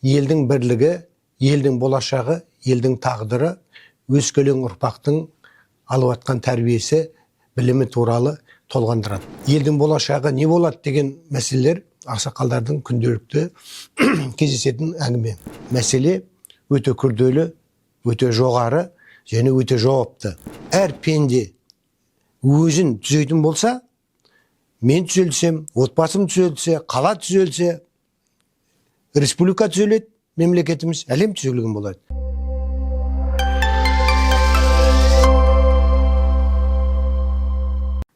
елдің бірлігі, елдің болашағы, елдің тағдыры, өскелең ұрпақтың алып атқан тәрбиесі, білімі туралы толғандырады. Елдің болашағы не болады деген мәселелер ақсақалдардың күнделікті кездесетін әңгіме. Мәселе өте күрделі, өте жоғары және өте жауапты. Әр пенде өзін түзейтін болса, мен түзелсем, отбасым түзелсе, қала түзелсе, республика түзеледі, мемлекетіміз, әлем түзелген болады.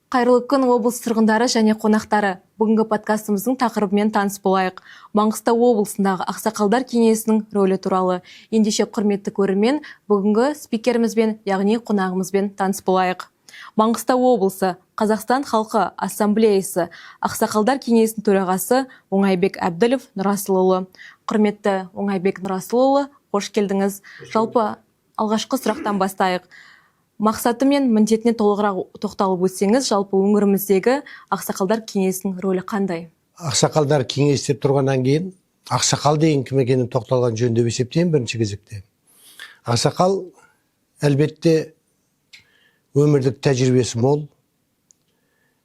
Қайырлы күн облыс тұрғындары және қонақтары. Бүгінгі подкастымыздың тақырыбымен таныс болайық. Маңғыстау облысындағы ақсақалдар кеңесінің рөлі туралы. Ендеше құрметті көрермен, бүгінгі спикерімізбен, яғни қонағымызбен таныс болайық. Маңғыстау облысы Қазақстан халқы ассамблеясы ақсақалдар кеңесінің төрағасы Оңайбек Әбділов Нұрасылұлы. Құрметті Оңайбек Нұрасылұлы, қош келдіңіз. Жалпы алғашқы сұрақтан бастайық. Мақсаты мен міндетіне толығырақ тоқталып өтсеңіз, жалпы өңіріміздегі ақсақалдар кеңесінің рөлі қандай? Ақсақалдар кеңесі деп тұрғаннан кейін, ақсақал деген кім екенін тоқталған жөн деп есептеймін бірінші кезекте. Ақсақал әлбетте өмірлік тәжірибесі мол,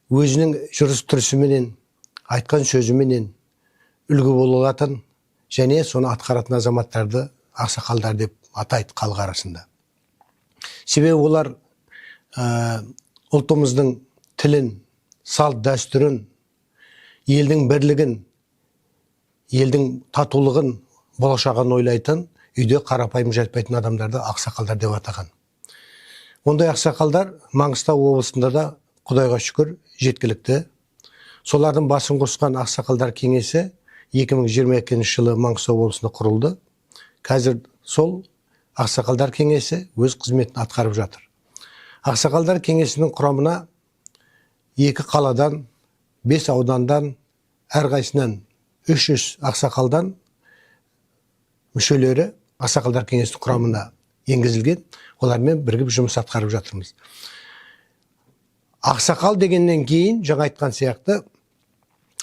өзінің жүріс-тұрысыменен, айтқан сөзіменен үлгі бола алатын және соны атқаратын азаматтарды ақсақалдар деп атайды халық арасында. Себебі олар ұлтымыздың тілін, салт дәстүрін, елдің бірлігін, елдің татулығын, болашағын ойлайтын, үйде қарапайым жатпайтын адамдарды ақсақалдар деп атаған. Ондай ақсақалдар Маңғыстау облысында да Құдайға шүкір жеткілікті. Солардың басын қосқан ақсақалдар кеңесі 2022 жылы Маңғыстау облысында құрылды. Қазір сол ақсақалдар кеңесі өз қызметін атқарып жатыр. Ақсақалдар кеңесінің құрамына 2 қаладан, 5 аудандан, әрқайсынан 300 ақсақалдан мүшелері ақсақалдар кеңесінің құрамына енгізілген. Олармен бірігіп жұмыс атқарып жатырмыз. Ақсақал дегеннен кейін, жаңа айтқан сияқты,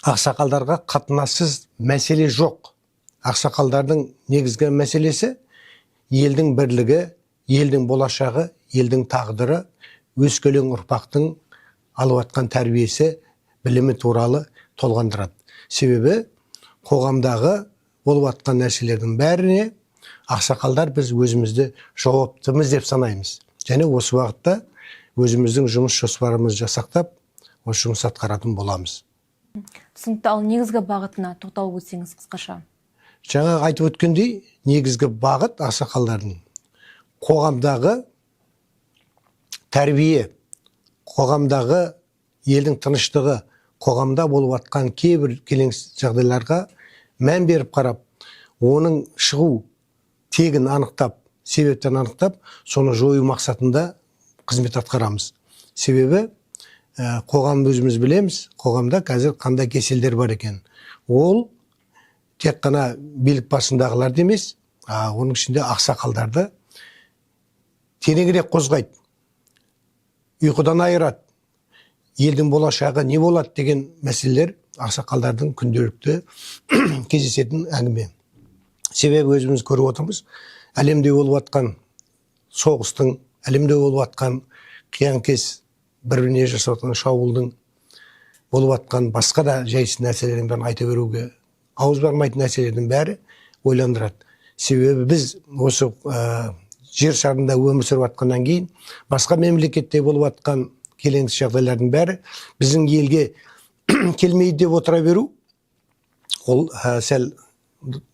ақсақалдарға қатынассыз мәселе жоқ. Ақсақалдардың негізгі мәселесі елдің бірлігі, елдің болашағы, елдің тағдыры, өскелең ұрпақтың алып атқан тәрбиесі, білімі туралы толғандырады. Себебі қоғамдағы болып атқан нәрселердің бәріне ақсақалдар біз өзімізді жауаптымыз деп санаймыз. Және осы уақытта өзіміздің жұмыс жоспарымызды жасақтап, осы жұмыс атқаратын боламыз. Түсінікті, ал негізгі бағытына тоқталып өтсеңіз қысқаша. Жаңа айтып өткендей, негізгі бағыт ақсақалдардың қоғамдағы тәрбие, қоғамдағы елдің тыныштығы, қоғамда болып атқан кейбір келеңсіз жағдайларға мән беріп қарап, оның шығу тегін анықтап, себептен анықтап, соны жою мақсатында қызмет атқарамыз. Себебі қоғам өзіміз білеміз, қоғамда қазір қандай кеселдер бар екен. Ол тек қана билік басындағыларды емес, оның ішінде ақсақалдарды тереңірек қозғайды, ұйқыдан айырады. Елдің болашағы не болады деген мәселелер ақсақалдардың күнделікті кездесетін әңгіме. Себебі өзіміз көріп отырмыз, әлемде болып атқан соғыстың, әлемде болып атқан қиян-кес, бір-біріне жасап атқан шабуылдың, болып атқан басқа да жайсыз нәрселердің бәрін айта беруге ауыз бармайтын нәрселердің бәрі ойландырады. Себебі біз осы жер шарында өмір сүріп атқаннан кейін, басқа мемлекетте болып атқан келеңсіз жағдайлардың бәрі біздің елге келмейді деп отыра беру, ол сәл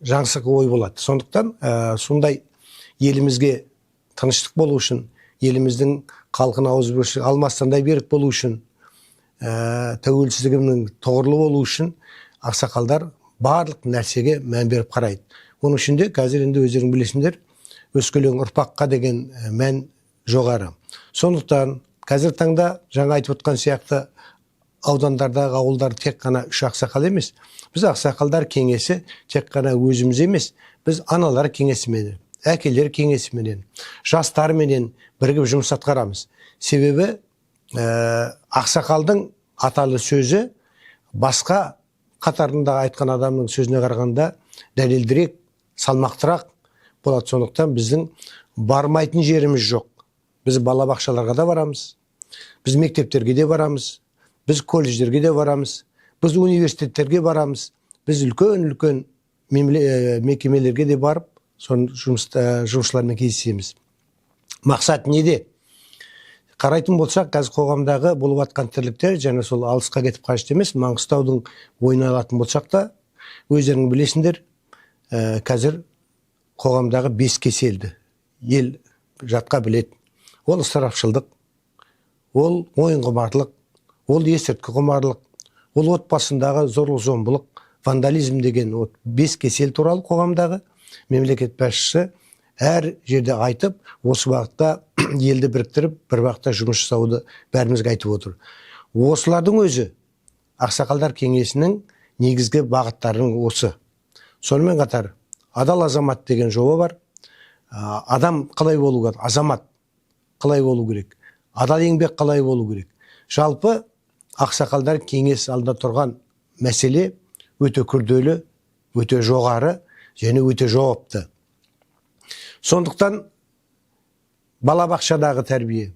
жаңсық ой болады. Сондықтан сондай елімізге тыныштық болу үшін, еліміздің халқын ауызбіршілік алмастандай берік болу үшін, тәуелсіздігінің тұғырлы болу үшін ақсақалдар барлық нәрсеге мән беріп қарайды. Оның ішінде қазір енді өздерің білесіңдер, өскелең ұрпаққа деген мән жоғары. Сондықтан қазір таңда жаңа айтып отқан сияқты аудандардағы ауылдар тек қана 3 ақсақал емес. Біз ақсақалдар кеңесі тек қана өзіміз емес, біз аналар кеңесіменен, әкелер кеңесіменен, жастарменен бірігіп жұмыс атқарамыз. Себебі ақсақалдың аталы сөзі басқа қатарында айтқан адамның сөзіне қарағанда дәлелдірек, салмақтырақ болады. Сондықтан біздің бармайтын жеріміз жоқ. Біз балабақшаларға да барамыз, біз мектептерге де барамыз, біз колледждерге де барамыз, біз университеттерге барамыз, біз үлкен мекемелерге де барып, соның жұмысшылармен кездесеміз. Мақсат неде? Қарайтын болсақ, қазір қоғамдағы болып жатқан тірліктер, және сол алысқа кетіп қажет емес, Маңғыстаудың ойына алатын болсақ та, өздерің білесіңдер, қазір қоғамдағы 5 кеселді ел жатқа білет. Ол ысырапшылдық, ол ойын құмарлық, ол есірткі құмарлық, ол отбасындағы зорлық-зомбылық, вандализм деген 5 кесел туралы қоғамдағы мемлекет басшысы әр жерде айтып, осы бағытта елді біріктіріп, бір бағытта жұмыс жасауды бәрімізге айтып отыр. Осылардың өзі ақсақалдар кеңесінің негізгі бағыттарының осы. Сонымен қатар адал азамат деген жоба бар. Адам қалай болу керек, азамат қалай болу керек, адал еңбек қалай болу керек. Жалпы ақсақалдар кеңес алдында тұрған мәселе өте күрделі, өте жоғары және өте жауапты. Сондықтан балабақшадағы тәрбие,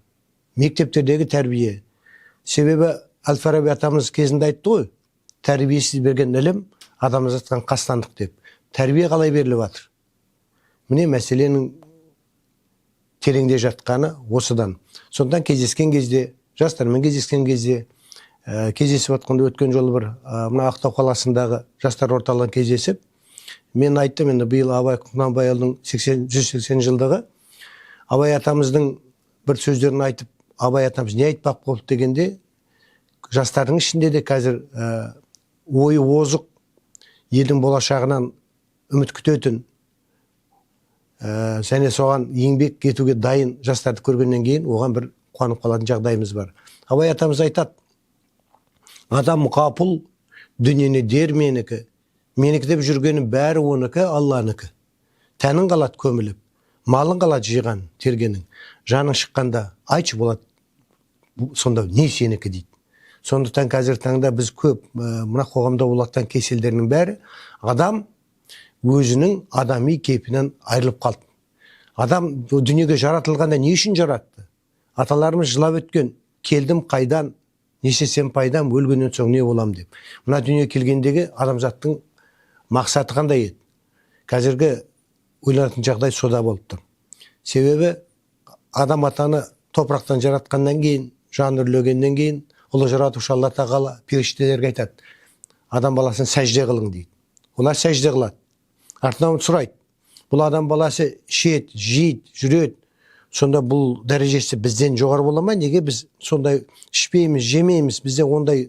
мектептердегі тәрбие, себебі Әл-Фараби атамыз кезінде айтты ғой, тәрбиесіз берген ілім адамзаттан қастандық деп. Тәрбие қалай беріліп жатыр? Міне мәселенің тереңде жатқаны осыдан. Сондықтан кездескен кезде, жастармен кездескен кезде, кездесіп жатқанда өткен жолы бір мына Ақтау қаласындағы жастар орталығын кездесіп, мен айттым, енді биыл Абай Құнанбайұлының 180 жылдығы. Абай атамыздың бір сөздерін айтып, Абай атамыз не айтпақ болды дегенде, жастардың ішінде де қазір ойы озық, елдің болашағынан үміт күтетін, және соған еңбек етуге дайын жастарды көргеннен кейін оған бір қуанып қалатын жағдайымыз бар. Абай атамыз айтады, адам қапыл, дүниені дер менікі, менікі деп жүргенім бәрі оныкі, Алланыкі. Тәнің қалады көміліп, малың қалады жиған тергенің. Жаның шыққанда айтшы болады, сонда не сенікі дейді. Сондықтан қазір таңда біз көп мына қоғамда болатын кеселдерінің бәрі адам өзінің адами кейпінен айырылып қалды. Адам дүниеге жаратылғанда не үшін жаратты? Аталарымыз жылап өткен, келдім қайдан, нешесем пайдам, өлгеннен соң не болам деп. Мына дүние келгендегі адамзаттың мақсаты қандай еді? Қазіргі ойланатын жағдай сода болып тұр. Себебі адам атаны топырақтан жаратқаннан кейін, жан үрлегеннен кейін, ұлы жаратушы Алла тағала періштелерге айтады, адам баласын сәжде қылың дейді. Олар сәжде қылады. Артынан сұрайды, бұл адам баласы ішеді, жейді, жүреді, сонда бұл дәрежесі бізден жоғары бола ма? Неге біз сондай ішпейміз, жемейміз, бізде ондай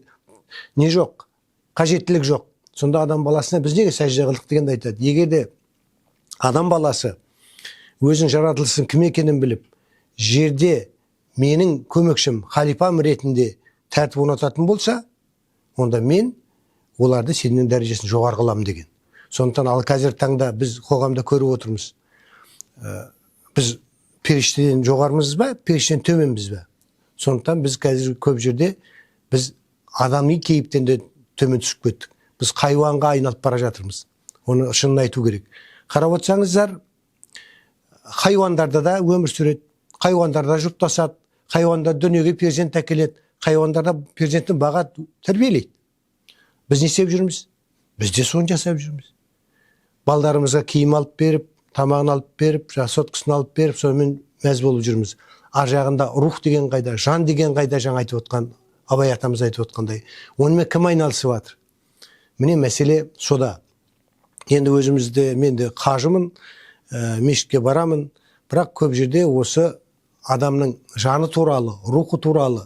не жоқ, қажеттілік жоқ. Сонда адам баласына біз неге сәжде қылдық дегенді айтады. Егер де адам баласы өзінің жаратылысын кім екенін біліп, жерде менің көмекшім, халифам ретінде тәртіп орнататын болса, онда мен оларды сенің дәрежесін жоғары қыламын деген. Сондықтан ал қазір таңда біз қоғамда көріп отырмыз. Біз періштеден жоғарымыз ба, періштеден төменбіз ба? Сондықтан біз қазір көп жерде біз адами кейіптен де төмен түсіп кеттік. Біз хайуанға айналып бара жатырмыз. Оны шынын айту керек. Қарап отырсаңыздар, хайуандарда да өмір сүреді, хайуандарда жұптасады, хайуандар дүниеге перзент әкеледі, хайуандарда перзенттің бағады тәрбиелейді. Біз не істеп жүрміз? Біз де соны жасап жүрміз. Балдарымызға киім алып беріп, тамағын алып беріп, соткысын алып беріп, сонымен мәз болып жүрміз. Ар жағында рух деген қайда, жан деген қайда, жаңа айтып отқан, Абай атамыз айтып отқандай. Онымен кім айналысып жатыр? Міне мәселе сода. Енді өзімізде, мен де қажымын, мешітке барамын, бірақ көп жерде осы адамның жаны туралы, рухы туралы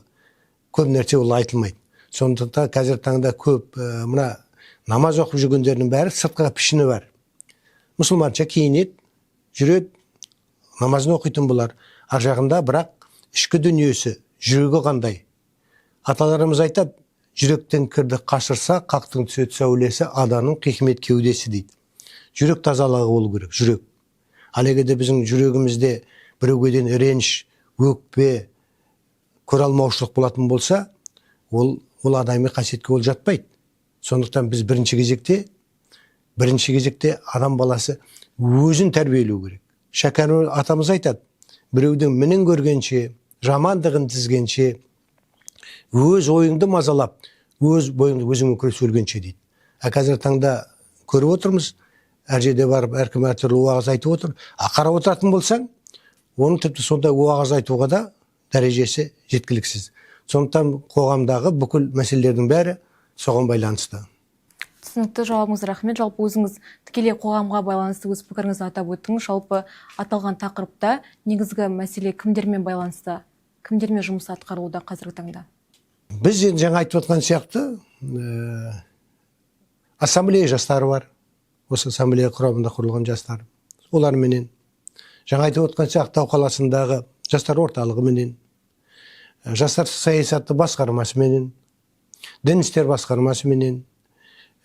көп нәрсе ол айтылмайды. Сондықтан қазір таңда көп мына намаз оқып жүргендердің бәрі сыртқы пішіні бар. Мұсылманша киінеді, жүреді, намазын оқитын бұлар. Ар жағында бірақ ішкі дүниесі, жүрегі қандай. Аталарымыз айтады, жүректен кірді қашырса, қақтың түседі сәулесі, адамның хикмет кеудесі дейді. Жүрек тазалығы болу керек, жүрек. Ал егер де біздің жүрегімізде біреуден реніш, өкпе, көре алмаушылық болатын болса, ол адами қасиетке ол жатпайды. Сондықтан біз бірінші кезекте адам баласы өзін тәрбиелеу керек. Шәкәрім атамыз айтады, біреудің мінін көргенше, жамандығын тізгенше, өз ойыңды мазалап, өз бойыңды өзіңмен күрес өлгенше дейді. Қазір таңда көріп отырмыз, әр жерде барып, әркім әртүрлі уағыз айтып отыр. Қарап отыратын болсаң, оның тіпті сондай уағыз айтуға да дәрежесі жеткіліксіз. Сондықтан қоғамдағы бүкіл мәселелердің бәрі соған байланысты. Түсінікті, жауабыңыз рахмет. Жалпы өзіңіз тікелей қоғамға байланысты өз пікіріңізді атап өттіңіз. Жалпы аталған тақырыпта негізгі мәселе кімдермен байланысты, кімдермен жұмыс атқарылуда қазіргі таңда? Біз енді жаңа айтып отқан сияқты ассамблея жастары бар. Осы ассамблея құрамында құрылған жастар. Оларменен. Жаңа айтып отқан сияқты Ақтау қаласындағы жастар орталығыменен, жастар саясаты басқармасыменен, дін істер басқармасыменен,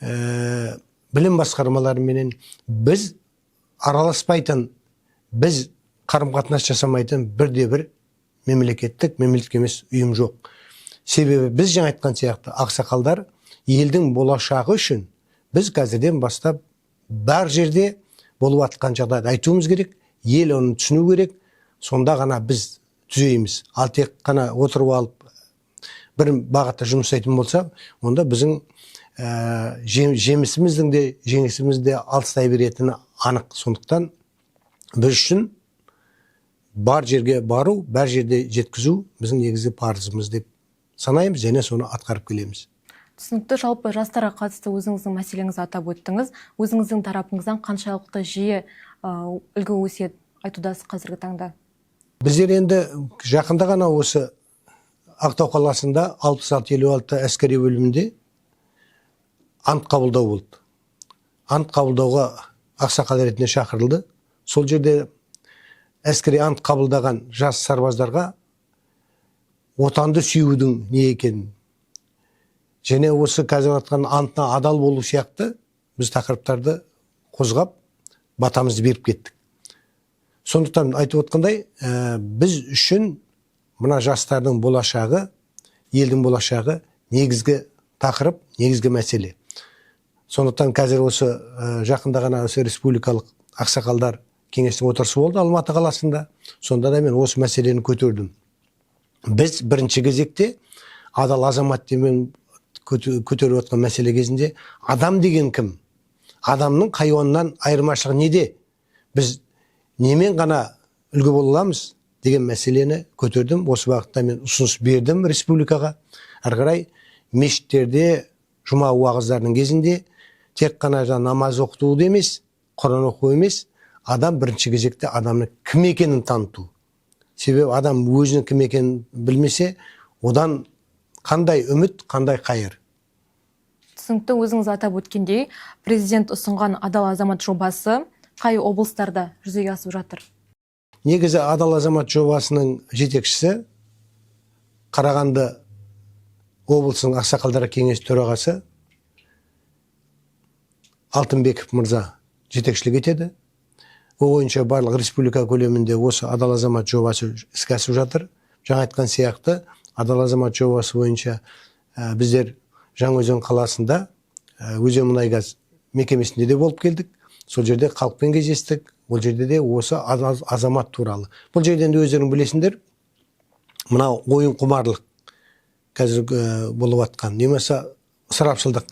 білім басқармаларыменен біз араласпайтын, біз қарым-қатынас жасамайтын бірде-бір мемлекеттік емес ұйым жоқ. Себебі біз жаңа айтқан сияқты ақсақалдар елдің болашағы үшін біз қазірден бастап бар жерде болып атқан жағдайды айтуымыз керек, ел оны түсіну керек, сонда ғана біз түзейміз. Ал тек қана отырып алып бір бағытта жұмыс жасайтын болса, онда біздің жемісіміздің де жеңісіміз де алыстай беретіні анық. Сондықтан біз үшін бар жерге бару, бар жерде жеткізу біздің негізгі парызымыз деп санаймыз, және соны атқарып келеміз. Түсінікті, жалпы жастарға қатысты өзіңіздің мәселеңізді атап өттіңіз. Өзіңіздің тарапыңыздан қаншалықты жиі үлгі өсиет айтудасыз қазіргі таңда? Біздер енді жақында ғана осы Ақтау қаласында 66-56 әскери бөлімінде ант қабылдау болды. Ант қабылдауға ақсақал ретінде шақырылды. Сол жерде әскери ант қабылдаған жас сарбаздарға отанды сүюдің не екенін, және осы қазір атқан антына адал болу сияқты біз тақырыптарды қозғап батамызды беріп кеттік. Сондықтан айтып отқандай, біз үшін мына жастардың болашағы, елдің болашағы негізгі тақырып, негізгі мәселе. Сондықтан қазір осы жақында ғана осы республикалық ақсақалдар кеңестің отырысы болды Алматы қаласында. Сонда да мен осы мәселені көтердім. Біз бірінші кезекте адал азамат демен көтеріп отқан мәселе кезінде адам деген кім? Адамның хайуаннан айырмашылығы неде? Біз немен ғана үлгі бола аламыз деген мәселені көтердім. Осы бағытта мен ұсыныс бердім республикаға. Әрі қарай мешіттерде жұма уағыздарының кезінде тек қана намаз оқытуды емес, Құран оқу емес, адам бірінші кезекте адамның кім екенін таныту. Себебі адам өзінің кім екенін білмесе, одан қандай үміт, қандай қайыр. Түсінікті, өзіңіз атап өткендей, президент ұсынған адал азамат жобасы қай облыстарда жүзеге асып жатыр? Негізі адал азамат жобасының жетекшісі Қарағанды облысының ақсақалдар кеңесі төрағасы Алтынбеков мырза жетекшілік етеді. Ол бойынша барлық республика көлемінде осы адал азамат жобасы іске асып жатыр. Жаңа айтқан сияқты адал азамат жобасы бойынша біздер Жаңаөзен қаласында Өзенмұнайгаз мекемесінде де болып келдік. Сол жерде халықпен кездестік. Ол жерде де осы азамат туралы. Бұл жерден де өздерің білесіңдер, мынау ойын құмарлық қазір болып атқан, немесе ысырапшылдық.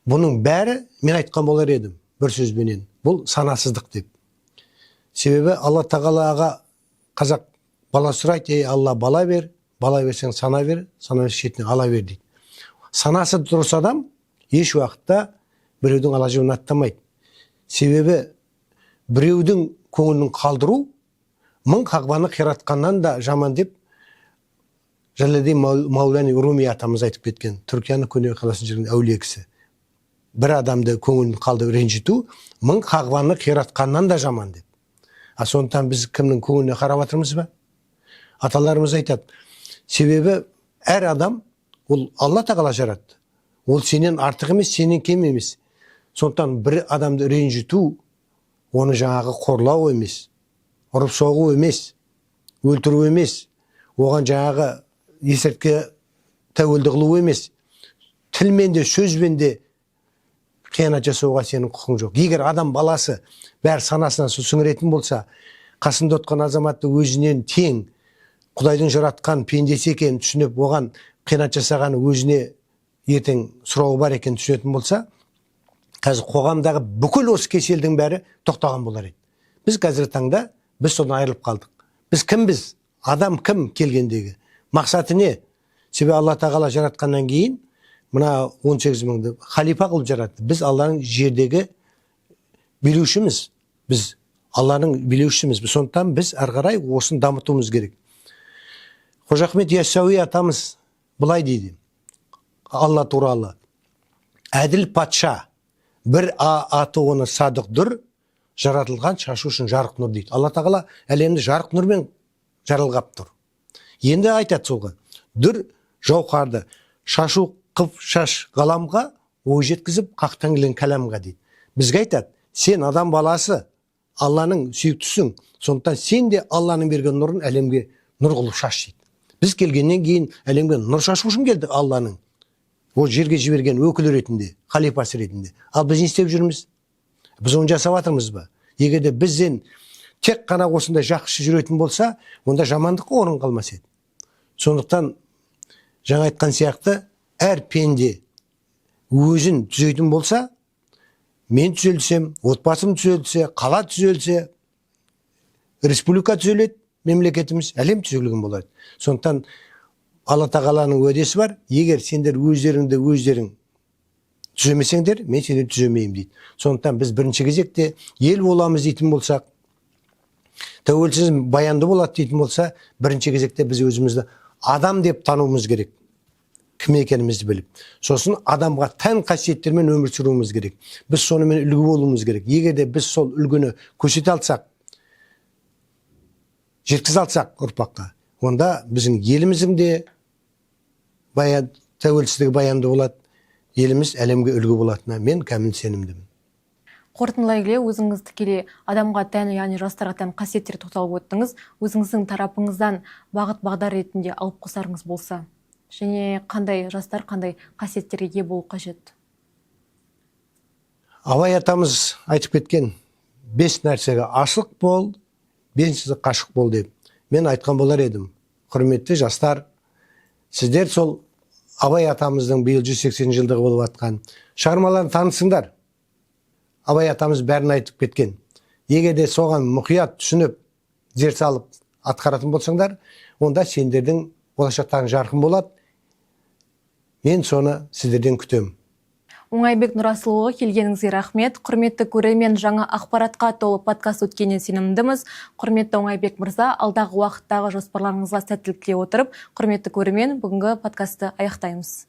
Бұның бәрі мен айтқан болар едім бір сөзбенен. Бұл санасыздық деп. Себебі Алла тағалаға қазақ бала сұрайды, Алла бала бер, бала берсең сана бер, сана берсең шетіне ала бер дейді. Санасы дұрыс адам еш уақытта біреудің ала жібін аттамайды. Себебі біреудің көңілін қалдыру мың қағбаны қиратқаннан да жаман деп Жәләлиддин Маулани Руми атамыз айтып кеткен. Түркияның көне қаласында жүрген әулие кісі. Бір адамды көңілін қалдырып ренжіту мың қағбаны қиратқаннан да жаман деп. Сондықтан біз кімнің көңіліне қарап жатырмыз ба? Аталарымыз айтады. Себебі әр адам ол Алла тағала жаратты. Ол сенен артық емес, сенен кем емес. Сондықтан бір адамды ренжіту, оны жаңағы қорлау емес, ұрып соғу емес, өлтіру емес, оған жаңағы есірткі тәуелді қылу емес. Тілмен де сөзбен де қиянат жасауға сенің құқың жоқ. Егер адам баласы бәрі санасына сіңіретін болса, қасында отқан азаматты өзінен тең Құдайдың жаратқан пендесі екенін түсініп, оған қиянат жасағаны өзіне ертең сұрауы бар екенін түсінетін болса, қазір қоғамдағы бүкіл осы кеселдің бәрі тоқтаған болар еді. Біз қазіргі таңда біз содан айырылып қалдық. Біз кімбіз? Адам кім келгендегі? Мақсаты не? Себебі Алла тағала жаратқаннан кейін мына 18 мыңды халифа қылып жаратты. Біз Алланың жердегі билеушіміз. Біз Алланың билеушіміз. Сондықтан біз ары қарай осыны дамытуымыз керек. Қожа Ахмет Яссауи атамыз былай дейді Алла туралы: әділ патша, бір аты оны садық дүр, жаратылған шашу үшін жарық нұр дейді. Алла тағала әлемді жарық нұрмен жарылғап тұр. Енді айтады солға: дүр жауқарды шашу қып шаш ғаламға, ой жеткізіп қақтан келген кәламға дейді. Бізге айтады: сен адам баласы, Алланың сүйіктісің, сондықтан сен де Алланың берген нұрын әлемге нұр қылып шаш дейді. Біз келгеннен кейін әлемге нұр шашу үшін келдік, Алланың ол жерге жіберген өкілі ретінде, халифасы ретінде. Ал біз не істеп жүрміз? Біз оны жасап жатырмыз ба? Егер де бізден тек қана осындай жақсы жүретін болса, онда жамандыққа орын қалмас еді. Сондықтан жаңа айтқан сияқты, әр пенде өзін түзейтін болса, мен түзелсем, отбасым түзелсе, қала түзелсе, республика түзеледі, мемлекетіміз, әлем түзелген болады. Сондықтан Алла тағаланың уәдесі бар: егер сендер өздерің түземесеңдер, мен сендер түземеймін дейді. Сондықтан біз бірінші кезекте ел боламыз дейтін болсақ, тәуелсіз баянды болады дейтін болса, бірінші кезекте біз өзімізді адам деп тануымыз керек. Кім екенімізді біліп. Сосын адамға тән қасиеттермен өмір сүруіміз керек. Біз сонымен үлгі болуымыз керек. Егер де біз сол үлгіні көрсете алсақ, жеткізе алсақ ұрпаққа, онда біздің еліміздің де тәуелсіздігі баянды болады, еліміз әлемге үлгі болатынына мен кәміл сенімдімін. Қорытындылай келе, өзіңіз тікелей адамға тән, яғни жастарға тән қасиеттер тоқталып өттіңіз. Өзіңіздің тарапыңыздан бағыт бағдар ретінде алып қосарыңыз болса, және қандай жастар қандай қасиеттерге ие болу қажет? Абай атамыз айтып кеткен: 5 нәрсеге ашық бол, 5-сі қашық бол деп. Мен айтқан болар едім: құрметті жастар, сіздер сол Абай атамыздың биыл 180 жылдығы болып атқан шығармаларын танысыңдар. Абай атамыз бәрін айтып кеткен. Егер де соған мұқият түсініп, зер салып атқаратын болсаңдар, онда сендердің болашақтарың жарқын болады. Мен соны сіздерден күтемін. Оңайбек Нұрасылұлы, келгеніңізге рахмет. Құрметті көрермен, жаңа ақпаратқа толы подкаст өткеніне сенімдіміз. Құрметті Оңайбек мырза, алдағы уақыттағы жоспарларыңызға сәттілік тілей отырып, құрметті көрермен, бүгінгі подкастты аяқтаймыз.